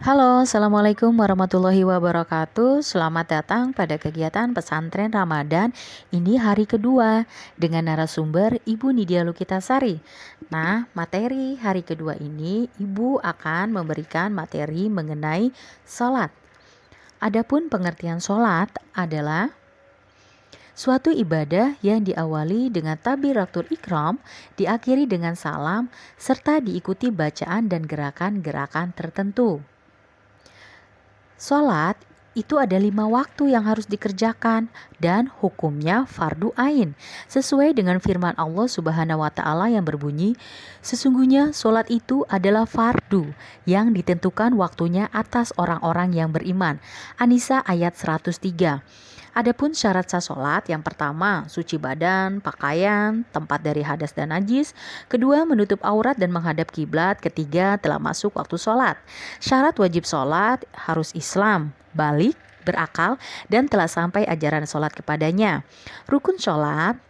Halo, Assalamualaikum warahmatullahi wabarakatuh. Selamat datang pada kegiatan pesantren Ramadan. Ini hari kedua dengan narasumber Ibu Nidia Lukitasari. Nah, materi hari kedua ini Ibu akan memberikan materi mengenai sholat. Adapun pengertian sholat adalah suatu ibadah yang diawali dengan takbiratul ihram, diakhiri dengan salam, serta diikuti bacaan dan gerakan-gerakan tertentu. Sholat itu ada 5 waktu yang harus dikerjakan dan hukumnya fardu ain. Sesuai dengan firman Allah Subhanahu wa Ta'ala yang berbunyi, sesungguhnya sholat itu adalah fardu yang ditentukan waktunya atas orang-orang yang beriman. An-Nisa ayat 103. Adapun syarat sah sholat, yang pertama, suci badan, pakaian, tempat dari hadas dan najis. Kedua, menutup aurat dan menghadap kiblat. Ketiga, telah masuk waktu sholat. Syarat wajib sholat harus Islam, balik, berakal, dan telah sampai ajaran sholat kepadanya. Rukun sholat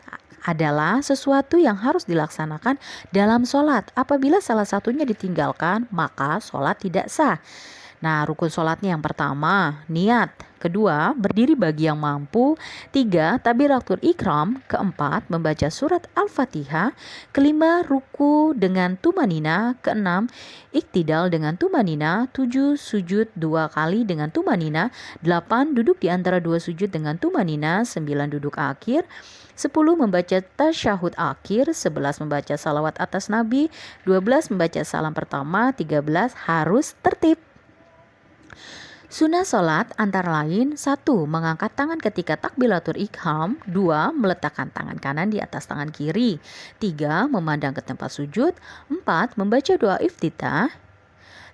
adalah sesuatu yang harus dilaksanakan dalam sholat. Apabila salah satunya ditinggalkan, maka sholat tidak sah. Nah, rukun sholatnya yang pertama, niat. Kedua, berdiri bagi yang mampu. Tiga, takbiratul ihram. Keempat, membaca surat Al-Fatihah. Kelima, ruku dengan tumanina. Keenam, iktidal dengan tumanina. Tujuh, sujud 2 kali dengan tumanina. 8, duduk di antara 2 sujud dengan tumanina. 9, duduk akhir. 10, membaca tasyahud akhir. 11, membaca salawat atas Nabi. 12, membaca salam pertama. 13, harus tertib. Sunnah sholat antara lain 1. Mengangkat tangan ketika takbiratul ihram. 2. Meletakkan tangan kanan di atas tangan kiri. 3. Memandang ke tempat sujud. 4. Membaca doa iftitah.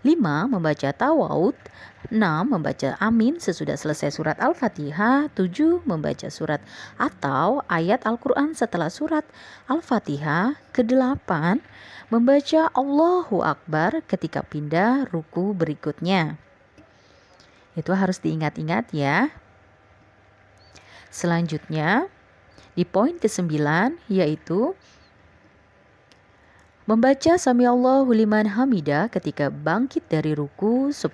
5. Membaca tawawud. 6. Membaca amin sesudah selesai surat Al-Fatihah. 7. Membaca surat atau ayat Al-Quran setelah surat Al-Fatihah. Ke-8. Membaca Allahu Akbar ketika pindah ruku berikutnya. Itu harus diingat-ingat ya. Selanjutnya, di poin ke-9 yaitu membaca Samiallahu liman hamidah ketika bangkit dari ruku. 10.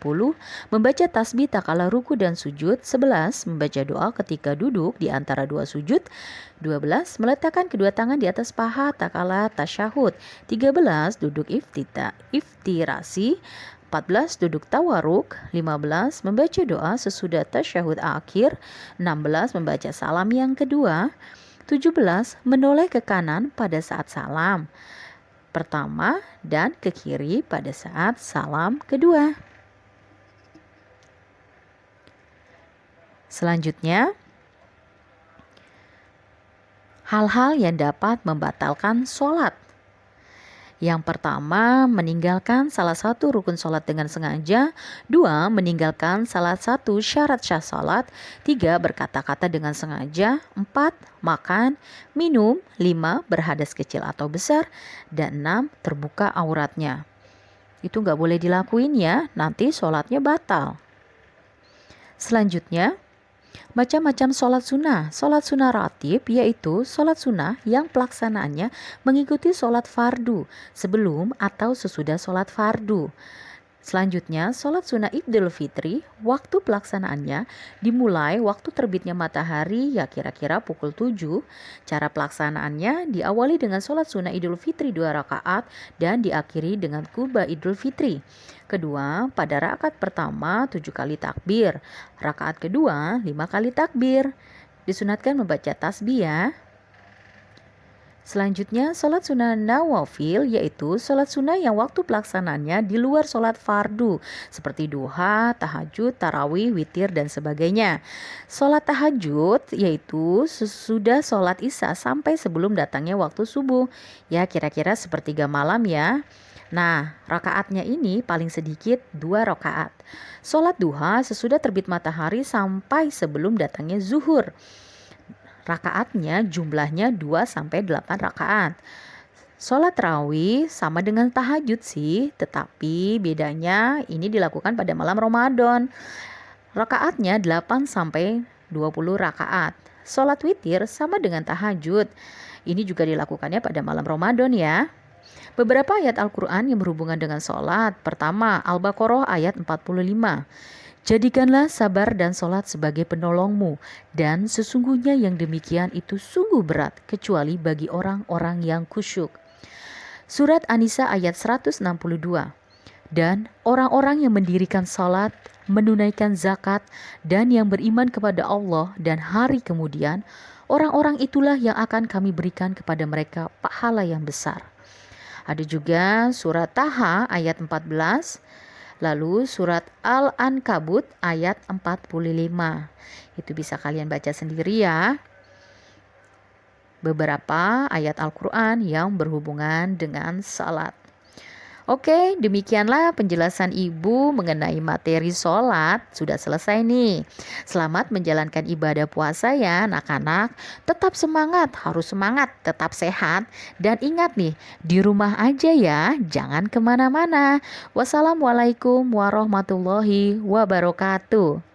Membaca tasbih tak kala ruku dan sujud. 11. Membaca doa ketika duduk di antara 2 sujud. 12. Meletakkan kedua tangan di atas paha tak kala tasyahud. 13. Duduk iftirasi. 14. Duduk tawaruk. 15. Membaca doa sesudah tasyahud akhir. 16. Membaca salam yang kedua. 17. Menoleh ke kanan pada saat salam pertama dan ke kiri pada saat salam kedua. Selanjutnya, hal-hal yang dapat membatalkan sholat. Yang pertama, meninggalkan salah satu rukun sholat dengan sengaja. 2. Meninggalkan salah satu syarat sah sholat. 3. Berkata-kata dengan sengaja. 4. Makan, minum. 5. Berhadas kecil atau besar. Dan 6. Terbuka auratnya. Itu gak boleh dilakuin ya, nanti sholatnya batal. Selanjutnya, macam-macam sholat sunnah. Sholat sunnah ratib yaitu sholat sunnah yang pelaksanaannya mengikuti sholat fardu sebelum atau sesudah sholat fardu. Selanjutnya, sholat sunnah Idul Fitri, waktu pelaksanaannya dimulai waktu terbitnya matahari ya kira-kira pukul 7. Cara pelaksanaannya diawali dengan sholat sunnah Idul Fitri 2 rakaat dan diakhiri dengan khutbah Idul Fitri. Kedua, pada rakaat pertama 7 kali takbir, rakaat kedua 5 kali takbir. Disunatkan membaca tasbih ya. Selanjutnya, sholat sunnah nawafil yaitu sholat sunnah yang waktu pelaksanaannya di luar sholat fardu seperti duha, tahajud, tarawih, witir, dan sebagainya. Sholat tahajud yaitu sesudah sholat isya sampai sebelum datangnya waktu subuh. Ya kira-kira sepertiga malam ya. Nah, rakaatnya ini paling sedikit 2 rakaat. Sholat duha sesudah terbit matahari sampai sebelum datangnya zuhur. Rakaatnya jumlahnya 2-8 rakaat. Sholat tarawih sama dengan tahajud sih, tetapi bedanya ini dilakukan pada malam Ramadan. Rakaatnya 8-20 rakaat. Sholat witir sama dengan tahajud. Ini juga dilakukannya pada malam Ramadan ya. Beberapa ayat Al-Quran yang berhubungan dengan sholat. Pertama, Al-Baqarah ayat 45. Jadikanlah sabar dan sholat sebagai penolongmu, dan sesungguhnya yang demikian itu sungguh berat, kecuali bagi orang-orang yang khusyuk. Surat An-Nisa ayat 162. Dan orang-orang yang mendirikan salat, menunaikan zakat, dan yang beriman kepada Allah dan hari kemudian, orang-orang itulah yang akan kami berikan kepada mereka pahala yang besar. Ada juga surat Taha ayat 14, lalu surat Al-Ankabut ayat 45. Itu bisa kalian baca sendiri ya. Beberapa ayat Al-Quran yang berhubungan dengan salat. Oke, demikianlah penjelasan Ibu mengenai materi sholat. Sudah selesai nih. Selamat menjalankan ibadah puasa ya anak-anak. Tetap semangat, harus semangat, tetap sehat. Dan ingat nih, di rumah aja ya, jangan kemana-mana. Wassalamualaikum warahmatullahi wabarakatuh.